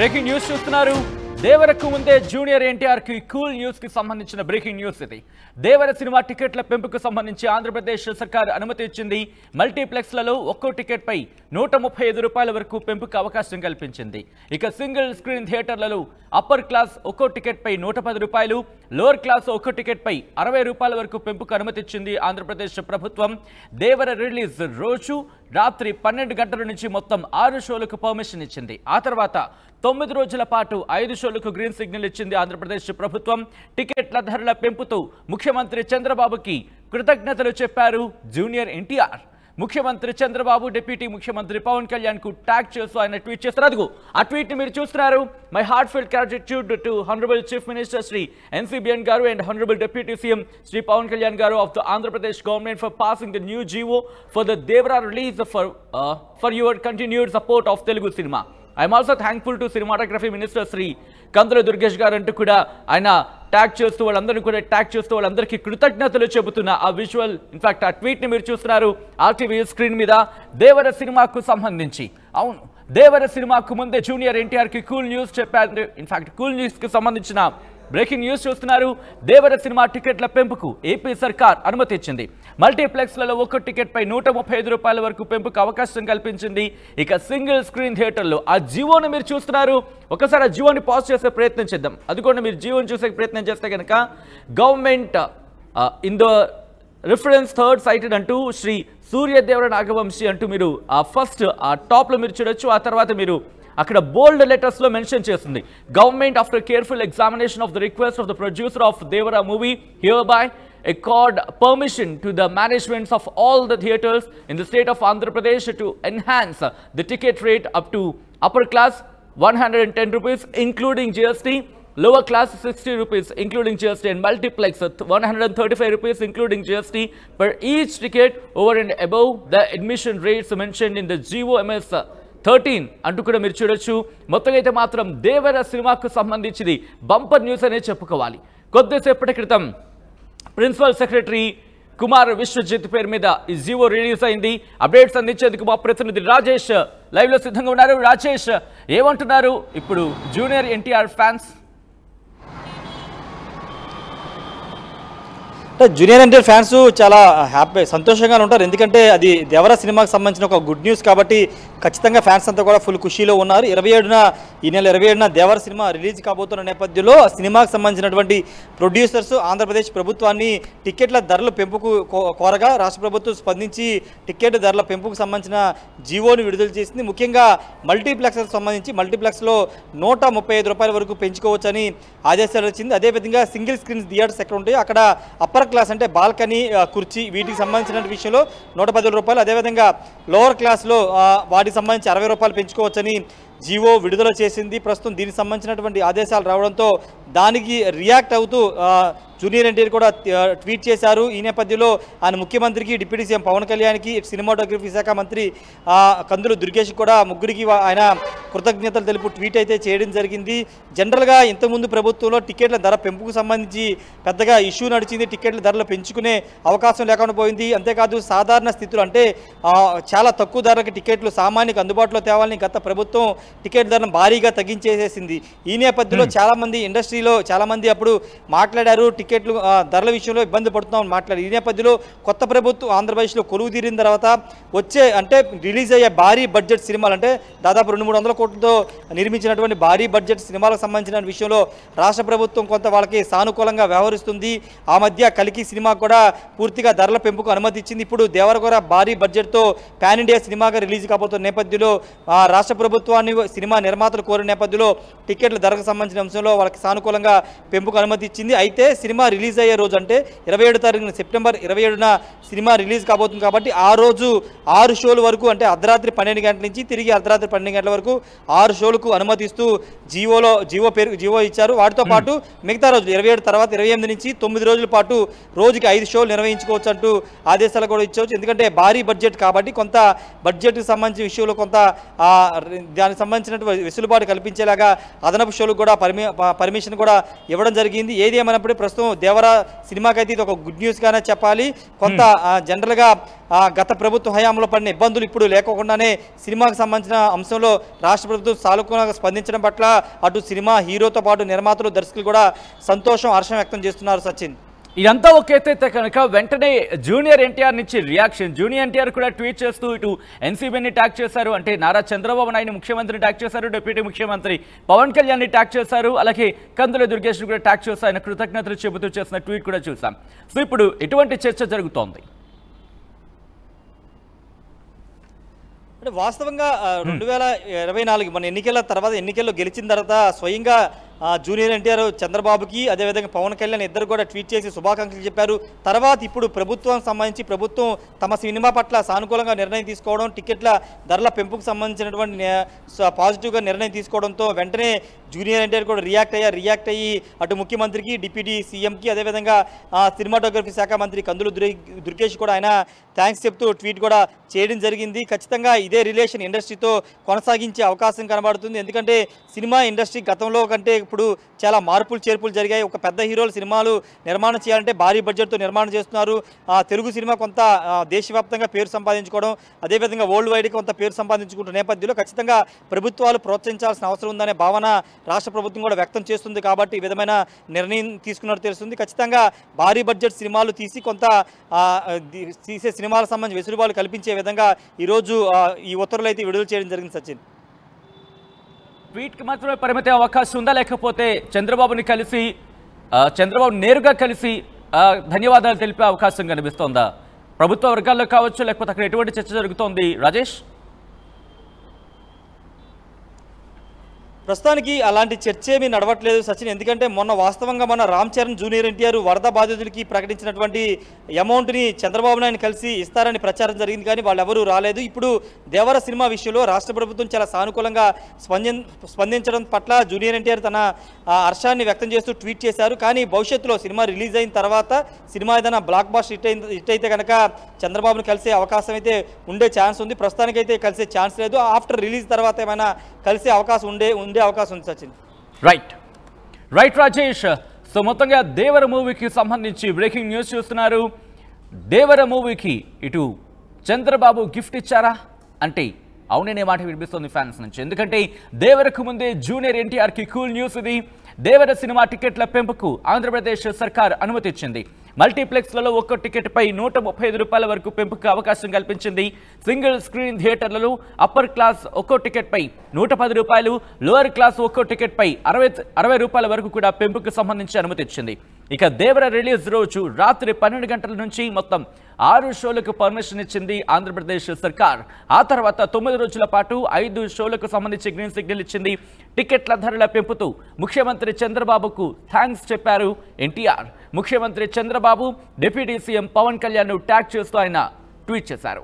Breaking news చూస్తున్నారు. దేవరకు ముందే junior NTR కి కూల్ న్యూస్ కి సంబంధించిన బ్రేకింగ్ న్యూస్ ఇది. దేవర సినిమా టికెట్ల పెంపుకు సంబంధించి ఆంధ్రప్రదేశ్ సర్కార్ అనుమతి ఇచ్చింది. మల్టీప్లెక్స్లలో ఒక్కో టికెట్ పై 135 రూపాయల వరకు పెంపుకు అవకాశం కల్పించింది. ఇక సింగిల్ స్క్రీన్ థియేటర్లలో అప్పర్ క్లాస్ ఒక్కో టికెట్ పై 110 రూపాయలు, లోవర్ క్లాస్ ఒక్కో టికెట్ పై 60 రూపాయల వరకు పెంపుకు అనుమతి ఇచ్చింది ఆంధ్రప్రదేశ్ ప్రభుత్వం. దేవర రిలీజ్ రోజు రాత్రి 12 గంటల నుంచి మొత్తం 6 షోలకు పర్మిషన్ ఇచ్చింది. ఆ తర్వాత 9 రోజుల పాటు 5 షోలకు గ్రీన్ సిగ్నల్ ఇచ్చింది ఆంధ్రప్రదేశ్ ప్రభుత్వం. టికెట్ల ధరల పెంపుతో ముఖ్యమంత్రి చంద్రబాబుకి కృతజ్ఞతలు చెప్పారు జూనియర్ ఎన్టీఆర్. ముఖ్యమంత్రి చంద్రబాబు డిప్యూటీ ముఖ్యమంత్రి పవన్ కళ్యాణ్ కు ట్యాగ్ చేస్తూ ఆయన ట్వీట్ చేస్తారు. అదిగో ఆ ట్వీట్ ని మీరు చూస్తున్నారు. My heart felt gratitude to honourable chief minister Shri NCBN గారు and honourable deputy CM Shri Pawan Kalyan గారు of the Andhra Pradesh government for passing the new GO for the Devara release for your continued support of Telugu cinema. I'm also thankful to cinematography minister Shri Kandula Durgesh గారు అంటూ కూడా ఆయన tag చేస్తూ వాళ్ళందరికీ కృతజ్ఞతలు చెబుతున్న ఆ విజువల్, ఇన్ఫాక్ట్ ఆ ట్వీట్ ని మీరు చూస్తున్నారు ఆర్టీవీ స్క్రీన్ మీద. దేవర సినిమాకు సంబంధించి అవును, దేవర సినిమాకు ముందే జూనియర్ ఎన్టీఆర్ కి కూల్ న్యూస్ చెప్పారు. ఇన్ఫాక్ట్ కూల్ న్యూస్ కి సంబంధించిన బ్రేకింగ్ న్యూస్ చూస్తున్నారు. దేవర సినిమా టికెట్ల పెంపుకు ఏపీ సర్కార్ అనుమతి ఇచ్చింది. మల్టీప్లెక్స్లలో ఒక్కో టికెట్ పై 135 రూపాయల వరకు పెంపుకు అవకాశం కల్పించింది. ఇక సింగిల్ స్క్రీన్ థియేటర్లో ఆ జియోని మీరు చూస్తున్నారు. ఒకసారి ఆ జియోని పాజ్ చేసే ప్రయత్నం చేద్దాం. అదిగోండి, మీరు జియోని చూసే ప్రయత్నం చేస్తే కనుక government in the reference third cited అంటూ శ్రీ సూర్యదేవర నాగవంశీ అంటూ మీరు ఫస్ట్ ఆ టాప్లో మీరు చూడొచ్చు. ఆ తర్వాత మీరు అక్కడ బోల్డ్ లెటర్స్ లో మెన్షన్ చేస్తుంది government after careful examination of the request of the producer of Devara movie here by accord permission to the managements of all the theatres in the state of Andhra Pradesh to enhance the ticket rate up to upper class 110 rupees including GST, lower class 60 rupees including GST, and multiplex 135 rupees including GST per each ticket over and above the admission rates mentioned in the GOMS 13 అంటూ కూడా మీరు చూడొచ్చు. మొత్తం అయితే మాత్రం దేవర సినిమాకు సంబంధించింది bumper news అనే చెప్పుకోవాలి. కొద్దిసేపటి క్రితం ప్రిన్సిపల్ సెక్రటరీ కుమార్ విశ్వజిత్ పేరు మీద ఈ జీవో రిలీజ్ అయింది. అప్డేట్స్ అందించేందుకు మా ప్రతినిధి రాజేష్ లైవ్ లో సిద్ధంగా ఉన్నారు. రాజేష్, ఏమంటున్నారు ఇప్పుడు junior NTR fans? Junior NTR fans చాలా హ్యాపీ సంతోషంగా ఉంటారు. ఎందుకంటే అది దేవరా సినిమాకి సంబంధించిన ఒక గుడ్ న్యూస్ కాబట్టి ఖచ్చితంగా ఫ్యాన్స్ అంతా కూడా ఫుల్ ఖుషీలో ఉన్నారు. ఈ నెల 27న దేవర సినిమా రిలీజ్ కాబోతున్న నేపథ్యంలో సినిమాకి సంబంధించినటువంటి ప్రొడ్యూసర్స్ ఆంధ్రప్రదేశ్ ప్రభుత్వాన్ని టికెట్ల ధరల పెంపుకు కోరగా రాష్ట్ర ప్రభుత్వం స్పందించి టికెట్ ధరల పెంపుకు సంబంధించిన జీవోని విడుదల చేసింది. ముఖ్యంగా మల్టీప్లెక్స్కి సంబంధించి మల్టీప్లెక్స్లో 135 రూపాయల వరకు పెంచుకోవచ్చని ఆదేశాలు వచ్చింది. అదేవిధంగా సింగిల్ స్క్రీన్ థియేటర్స్ ఎక్కడ ఉంటాయో అక్కడ అప్పర్ క్లాస్ అంటే బాల్కనీ, కుర్చీ వీటికి సంబంధించిన విషయంలో 110 రూపాయలు, అదేవిధంగా లోవర్ క్లాస్లో వాటికి సంబంధించి 60 రూపాయలు పెంచుకోవచ్చని జీవో విడుదల చేసింది. ప్రస్తుతం దీనికి సంబంధించినటువంటి ఆదేశాలు రావడంతో దానికి రియాక్ట్ అవుతూ జూనియర్ ఎన్టీఆర్ కూడా ట్వీట్ చేశారు. ఈ నేపథ్యంలో ఆయన ముఖ్యమంత్రికి, డిప్యూటీ సీఎం పవన్ కళ్యాణ్కి, సినిమాటోగ్రఫీ శాఖ మంత్రి కందులు దుర్గేష్ కూడా ముగ్గురికి ఆయన కృతజ్ఞతలు తెలుపు ట్వీట్ అయితే చేయడం జరిగింది. జనరల్గా ఇంతకుముందు ప్రభుత్వంలో టికెట్ల ధర పెంపుకు సంబంధించి పెద్దగా ఇష్యూ నడిచింది. టికెట్ల ధరలు పెంచుకునే అవకాశం లేకుండా పోయింది. అంతేకాదు సాధారణ స్థితిలో అంటే చాలా తక్కువ ధరలకు టికెట్లు సామాన్యులకు అందుబాటులో తేవాలని గత ప్రభుత్వం టికెట్ ధరను భారీగా తగ్గించేసేసింది. ఈ నేపథ్యంలో చాలామంది ఇండస్ట్రీలో చాలామంది అప్పుడు మాట్లాడారు, టికెట్లు ధరల విషయంలో ఇబ్బంది పడుతున్నామని మాట్లాడారు. ఈ నేపథ్యంలో కొత్త ప్రభుత్వం ఆంధ్రప్రదేశ్లో కొలువు తీరిన తర్వాత వచ్చే అంటే రిలీజ్ అయ్యే భారీ బడ్జెట్ సినిమాలు అంటే దాదాపు 200-300 కోట్లతో నిర్మించినటువంటి భారీ బడ్జెట్ సినిమాలకు సంబంధించిన విషయంలో రాష్ట్ర ప్రభుత్వం కొంత వాళ్ళకి సానుకూలంగా వ్యవహరిస్తుంది. ఆ మధ్య కలికి సినిమా కూడా పూర్తిగా ధరల పెంపుకు అనుమతి ఇచ్చింది. ఇప్పుడు దేవర కూడా భారీ బడ్జెట్తో పాన్ ఇండియా సినిమాగా రిలీజ్ కాబోతున్న నేపథ్యంలో రాష్ట్ర ప్రభుత్వాన్ని సినిమా నిర్మాతలు కోరిన నేపథ్యంలో టికెట్ల ధరకు సంబంధించిన అంశంలో వాళ్ళకి సానుకూలంగా పెంపుకు అనుమతి ఇచ్చింది. అయితే సినిమా రిలీజ్ అయ్యే రోజు అంటే 27 తారీఖున సెప్టెంబర్ 27న సినిమా రిలీజ్ కాబోతుంది కాబట్టి ఆ రోజు 6 షోల వరకు అంటే అర్ధరాత్రి 12 గంటల నుంచి తిరిగి అర్ధరాత్రి 12 గంటల వరకు 6 షోలకు అనుమతిస్తూ జీవో ఇచ్చారు. వాటితో పాటు మిగతా రోజులు 27 తర్వాత 28 నుంచి 9 రోజుల పాటు రోజుకి 5 షోలు నిర్వహించుకోవచ్చు అంటూ ఆదేశాలు కూడా ఇచ్చవచ్చు. ఎందుకంటే భారీ బడ్జెట్ కాబట్టి కొంత బడ్జెట్కి సంబంధించిన విషయంలో కొంత దానికి సంబంధించినటువంటి వెసులుబాటు కల్పించేలాగా అదనపు షోలకు కూడా పర్మిషన్ కూడా ఇవ్వడం జరిగింది. ఏది ఏమైనప్పుడు ప్రస్తుతం దేవర సినిమాకైతే ఇది ఒక గుడ్ న్యూస్ గానే చెప్పాలి. కొంత జనరల్గా గత ప్రభుత్వ హయాంలో పడిన ఇబ్బందులు ఇప్పుడు లేకోకుండానే సినిమాకి సంబంధించిన అంశంలో రాష్ట్ర ప్రభుత్వం సానుకూలంగా స్పందించడం పట్ల అటు సినిమా హీరోతో పాటు నిర్మాతలు దర్శకులు కూడా సంతోషం హర్షం వ్యక్తం చేస్తున్నారు. సచిన్, ఇదంతా ఒకేతైతే కనుక వెంటనే జూనియర్ ఎన్టీఆర్ నుంచి రియాక్షన్. జూనియర్ ఎన్టీఆర్ కూడా ట్వీట్ చేస్తూ ఇటు ఎన్సీబీని ట్యాగ్ చేశారు, అంటే నారా చంద్రబాబు నాయుడు ముఖ్యమంత్రిని ట్యాగ్ చేశారు, డిప్యూటీ ముఖ్యమంత్రి పవన్ కళ్యాణ్ని ట్యాగ్ చేశారు, అలాగే కందుల దుర్గేష్ని కూడా ట్యాగ్ చేస్తూ ఆయన కృతజ్ఞతలు చెబుతూ చేసిన ట్వీట్ కూడా చూసాం. సో ఇప్పుడు ఎటువంటి చర్చ జరుగుతోంది అంటే వాస్తవంగా 2024 మన ఎన్నికల తర్వాత ఎన్నికల్లో గెలిచిన తర్వాత స్వయంగా జూనియర్ ఎన్టీఆర్ చంద్రబాబుకి అదేవిధంగా పవన్ కళ్యాణ్ ఇద్దరు కూడా ట్వీట్ చేసి శుభాకాంక్షలు చెప్పారు. తర్వాత ఇప్పుడు ప్రభుత్వానికి సంబంధించి ప్రభుత్వం తమ సినిమా పట్ల సానుకూలంగా నిర్ణయం తీసుకోవడం, టికెట్ల ధరల పెంపుకు సంబంధించినటువంటి పాజిటివ్గా నిర్ణయం తీసుకోవడంతో వెంటనే జూనియర్ ఎన్టీఆర్ కూడా రియాక్ట్ అయ్యి అటు ముఖ్యమంత్రికి, డిప్యూటీ సీఎంకి, అదేవిధంగా సినిమాటోగ్రఫీ శాఖ మంత్రి కందులు దుర్గేష్ కూడా ఆయన థ్యాంక్స్ చెప్తూ ట్వీట్ కూడా చేయడం జరిగింది. ఖచ్చితంగా ఇదే రిలేషన్ ఇండస్ట్రీతో కొనసాగించే అవకాశం కనబడుతుంది. ఎందుకంటే సినిమా ఇండస్ట్రీ గతంలో కంటే ఇప్పుడు చాలా మార్పులు చేర్పులు జరిగాయి. ఒక పెద్ద హీరోలు సినిమాలు నిర్మాణం చేయాలంటే భారీ బడ్జెట్తో నిర్మాణం చేస్తున్నారు. తెలుగు సినిమా కొంత దేశవ్యాప్తంగా పేరు సంపాదించుకోవడం, అదేవిధంగా వరల్డ్ వైడ్గా కొంత పేరు సంపాదించుకుంటున్న నేపథ్యంలో ఖచ్చితంగా ప్రభుత్వాలు ప్రోత్సహించాల్సిన అవసరం ఉందనే భావన రాష్ట్ర ప్రభుత్వం కూడా వ్యక్తం చేస్తుంది. కాబట్టి ఈ విధమైన నిర్ణయం తీసుకున్నట్టు తెలుస్తుంది. ఖచ్చితంగా భారీ బడ్జెట్ సినిమాలు తీసే సినిమాలకు సంబంధించి వెసులుబాటు కల్పించే విధంగా ఈరోజు ఈ ఉత్తర్వులు అయితే విడుదల చేయడం జరిగింది. సచిన్, ట్వీట్కి మాత్రమే పరిమితి అవకాశం ఉందా, లేకపోతే చంద్రబాబు నేరుగా కలిసి ధన్యవాదాలు తెలిపే అవకాశం కనిపిస్తోందా? ప్రభుత్వ వర్గాల్లో కావచ్చు, లేకపోతే అక్కడ ఎటువంటి చర్చ జరుగుతోంది రాజేష్? ప్రస్తుతానికి అలాంటి చర్చ ఏమీ నడవట్లేదు సచిన్. ఎందుకంటే వాస్తవంగా మన రామ్ చరణ్ జూనియర్ ఎన్టీఆర్ వరద బాధితులకి ప్రకటించినటువంటి అమౌంట్ని చంద్రబాబు నాయుడు కలిసి ఇస్తారని ప్రచారం జరిగింది, కానీ వాళ్ళు ఎవరూ రాలేదు. ఇప్పుడు దేవర సినిమా విషయంలో రాష్ట్ర ప్రభుత్వం చాలా సానుకూలంగా స్పందించడం పట్ల జూనియర్ ఎన్టీఆర్ తన హర్షాన్ని వ్యక్తం చేస్తూ ట్వీట్ చేశారు. కానీ భవిష్యత్తులో సినిమా రిలీజ్ అయిన తర్వాత సినిమా ఏదైనా బ్లాక్ బాస్టర్ హిట్ అయితే కనుక చంద్రబాబును కలిసే అవకాశం అయితే ఉండే ఛాన్స్ ఉంది. ప్రస్తుతానికైతే కలిసే ఛాన్స్ లేదు. ఆఫ్టర్ రిలీజ్ తర్వాత ఏమైనా కలిసే అవకాశం ఉండే అవకాశం ఉంది సచిన్. రైట్ రాజేష్. సో మొత్తంగా దేవర మూవీకి సంబంధించి బ్రేకింగ్ న్యూస్ చూస్తున్నారు. దేవర మూవీకి ఇటు చంద్రబాబు గిఫ్ట్ ఇచ్చారా అంటే అవుననే మాట వినిపిస్తుంది ఫ్యాన్స్ నుంచి. ఎందుకంటే దేవరకు ముందే జూనియర్ ఎన్టీఆర్కి కూల్ న్యూస్ ఇది. దేవర సినిమా టికెట్ల పెంపుకు ఆంధ్రప్రదేశ్ సర్కార్ అనుమతి ఇచ్చింది. మల్టీప్లెక్స్లలో ఒక్కో టికెట్పై 135 రూపాయల వరకు పెంపుకు అవకాశం కల్పించింది. సింగిల్ స్క్రీన్ థియేటర్లలో అప్పర్ క్లాస్ ఒక్కో టికెట్పై 110 రూపాయలు, లోయర్ క్లాస్ ఒక్కో టికెట్పై 60 రూపాయల వరకు కూడా పెంపుకు సంబంధించి అనుమతి ఇచ్చింది. ఇక దేవర రిలీజ్ రోజు రాత్రి 12 గంటల నుంచి మొత్తం 6 షోలకు పర్మిషన్ ఇచ్చింది ఆంధ్రప్రదేశ్ సర్కార్. ఆ తర్వాత 9 రోజుల పాటు 5 షోలకు సంబంధించి గ్రీన్ సిగ్నల్ ఇచ్చింది. టికెట్ల ధరల పెంపుతూ ముఖ్యమంత్రి చంద్రబాబుకు థ్యాంక్స్ చెప్పారు ఎన్టీఆర్. ముఖ్యమంత్రి Chandrababu, deputy CM Pawan Kalyan tag చేస్తూ ఆయన ట్వీట్ చేశారు.